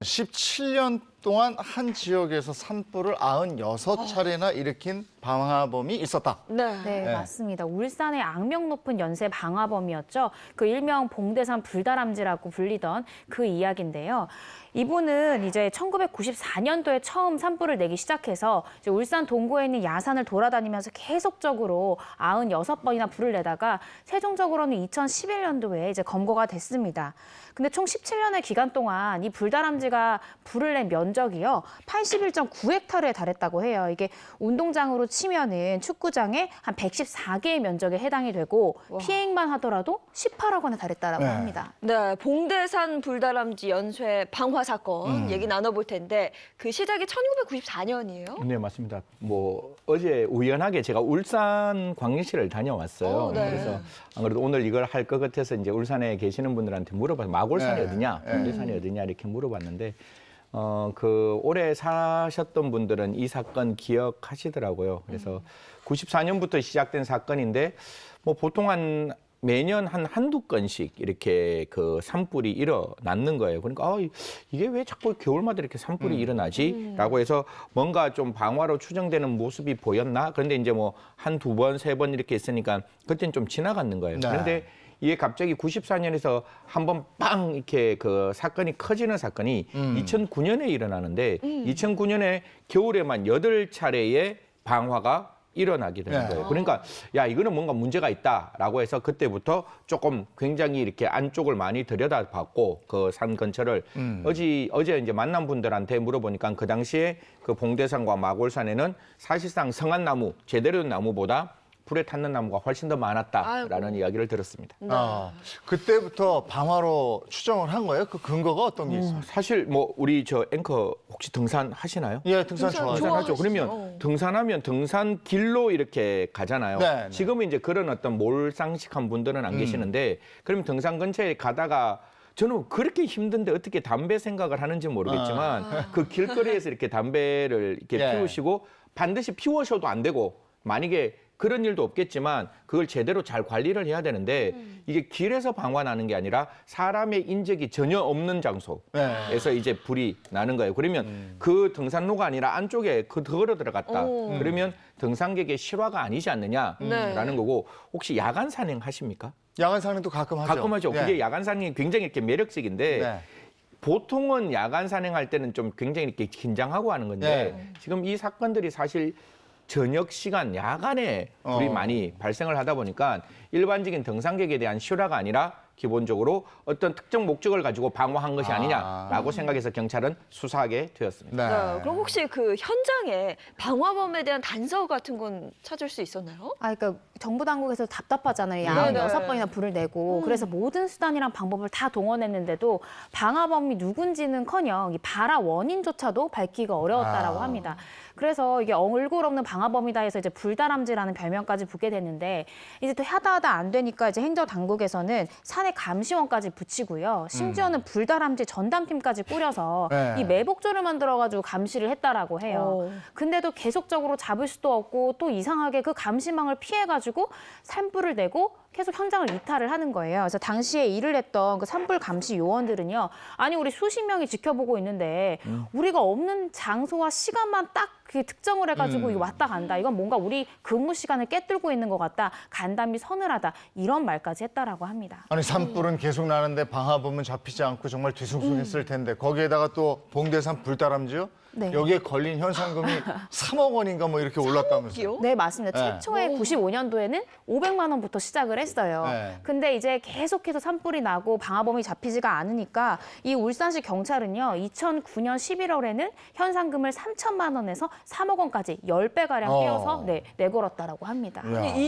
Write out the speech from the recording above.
17년 동안 한 지역에서 산불을 96차례나 일으킨 방화범이 있었다. 네, 맞습니다. 울산의 악명 높은 연쇄 방화범이었죠. 그 일명 봉대산 불다람쥐라고 불리던 그 이야기인데요. 이분은 이제 1994년도에 처음 산불을 내기 시작해서 이제 울산 동구에 있는 야산을 돌아다니면서 계속적으로 96번이나 불을 내다가 최종적으로는 2011년도에 이제 검거가 됐습니다. 근데 총 17년의 기간 동안 이 불다람쥐가 불을 낸 면적이요 81.9헥타르에 달했다고 해요. 이게 운동장으로 치면은 축구장의 한 114개의 면적에 해당이 되고 피해액만 하더라도 18억 원에 달했다라고 합니다. 네, 봉대산 불다람쥐 연쇄 방화 사건 얘기 나눠볼 텐데 그 시작이 1994년이에요? 네, 맞습니다. 어제 우연하게 제가 울산 광역시를 다녀왔어요. 네. 그래서 안 그래도 오늘 이걸 할 것 같아서 이제 울산에 계시는 분들한테 물어봐서 마골산이 어디냐, 봉대산이 어디냐 이렇게 물어봤는데 그 올해 사셨던 분들은 이 사건 기억하시더라고요. 그래서 94년부터 시작된 사건인데 보통 매년 한두 건씩 이렇게 그 산불이 일어나는 거예요. 그러니까 이게 왜 자꾸 겨울마다 이렇게 산불이 일어나지? 라고 해서 뭔가 좀 방화로 추정되는 모습이 보였나? 그런데 이제 한두 번, 세 번 이렇게 했으니까 그때는 좀 지나갔는 거예요. 네. 그런데 이게 갑자기 94년에서 한번 빵 이렇게 그 사건이 커지는 사건이 2009년에 일어나는데 2009년에 겨울에만 8차례의 방화가 일어나게 되는 거예요. 그러니까 야 이거는 뭔가 문제가 있다라고 해서 그때부터 조금 굉장히 이렇게 안쪽을 많이 들여다봤고 그 산 근처를 어제 이제 만난 분들한테 물어보니까 그 당시에 그 봉대산과 마골산에는 사실상 성한 나무 제대로 된 나무보다 불에 탔는 나무가 훨씬 더 많았다라는 이야기를 들었습니다. 그때부터 방화로 추정을 한 거예요? 그 근거가 어떤 게 있어요? 사실 우리 저 앵커 혹시 등산 하시나요? 예, 등산 좋아하죠. 등산하죠. 그러면 등산하면 등산길로 이렇게 가잖아요. 네. 지금은 이제 그런 어떤 몰상식한 분들은 안 계시는데 그러면 등산 근처에 가다가 저는 그렇게 힘든데 어떻게 담배 생각을 하는지 모르겠지만 그 길거리에서 이렇게 담배를 이렇게 피우시고 반드시 피우셔도 안 되고 만약에 그런 일도 없겠지만 그걸 제대로 잘 관리를 해야 되는데 이게 길에서 방화 나는 게 아니라 사람의 인적이 전혀 없는 장소에서 이제 불이 나는 거예요. 그러면 그 등산로가 아니라 안쪽에 그 덜어 들어갔다. 그러면 등산객의 실화가 아니지 않느냐라는 거고 혹시 야간 산행 하십니까? 야간 산행도 가끔 하죠. 가끔 하죠. 그게 야간 산행이 굉장히 이렇게 매력적인데 보통은 야간 산행할 때는 좀 굉장히 이렇게 긴장하고 하는 건데 지금 이 사건들이 사실 저녁 시간, 야간에 불이 많이 발생을 하다 보니까 일반적인 등산객에 대한 실화가 아니라 기본적으로 어떤 특정 목적을 가지고 방화한 것이 아니냐라고 생각해서 경찰은 수사하게 되었습니다. 네, 그럼 혹시 그 현장에 방화범에 대한 단서 같은 건 찾을 수 있었나요? 그러니까 정부 당국에서 답답하잖아요. 96번이나 불을 내고. 그래서 모든 수단이랑 방법을 다 동원했는데도 방화범이 누군지는커녕 이 발화 원인조차도 밝히기가 어려웠다라고 합니다. 그래서 이게 얼굴 없는 방화범이다 해서 이제 불다람쥐라는 별명까지 붙게 됐는데 이제 또 하다 안 되니까 이제 행정당국에서는 산에 감시원까지 붙이고요. 심지어는 불다람쥐 전담팀까지 꾸려서 이 매복조를 만들어가지고 감시를 했다라고 해요. 근데도 계속적으로 잡을 수도 없고 또 이상하게 그 감시망을 피해가지고 산불을 내고 계속 현장을 이탈을 하는 거예요. 그래서 당시에 일을 했던 그 산불 감시 요원들은요. 아니 우리 수십 명이 지켜보고 있는데 우리가 없는 장소와 시간만 딱 그 특정을 해가지고 이거 왔다 간다. 이건 뭔가 우리 근무 시간을 깨뚫고 있는 것 같다. 간담이 서늘하다. 이런 말까지 했다라고 합니다. 아니 산불은 계속 나는데 방화범은 잡히지 않고 정말 뒤숭숭했을 텐데 거기에다가 또 봉대산 불다람쥐요? 네. 여기에 걸린 현상금이 3억 원인가 이렇게 올랐다면서요? 네, 맞습니다. 최초에 95년도에는 500만 원부터 시작을 했어요. 근데 이제 계속해서 산불이 나고 방화범이 잡히지가 않으니까 이 울산시 경찰은요. 2009년 11월에는 현상금을 3천만 원에서 3억 원까지 10배가량 떼어서 내걸었다라고 합니다.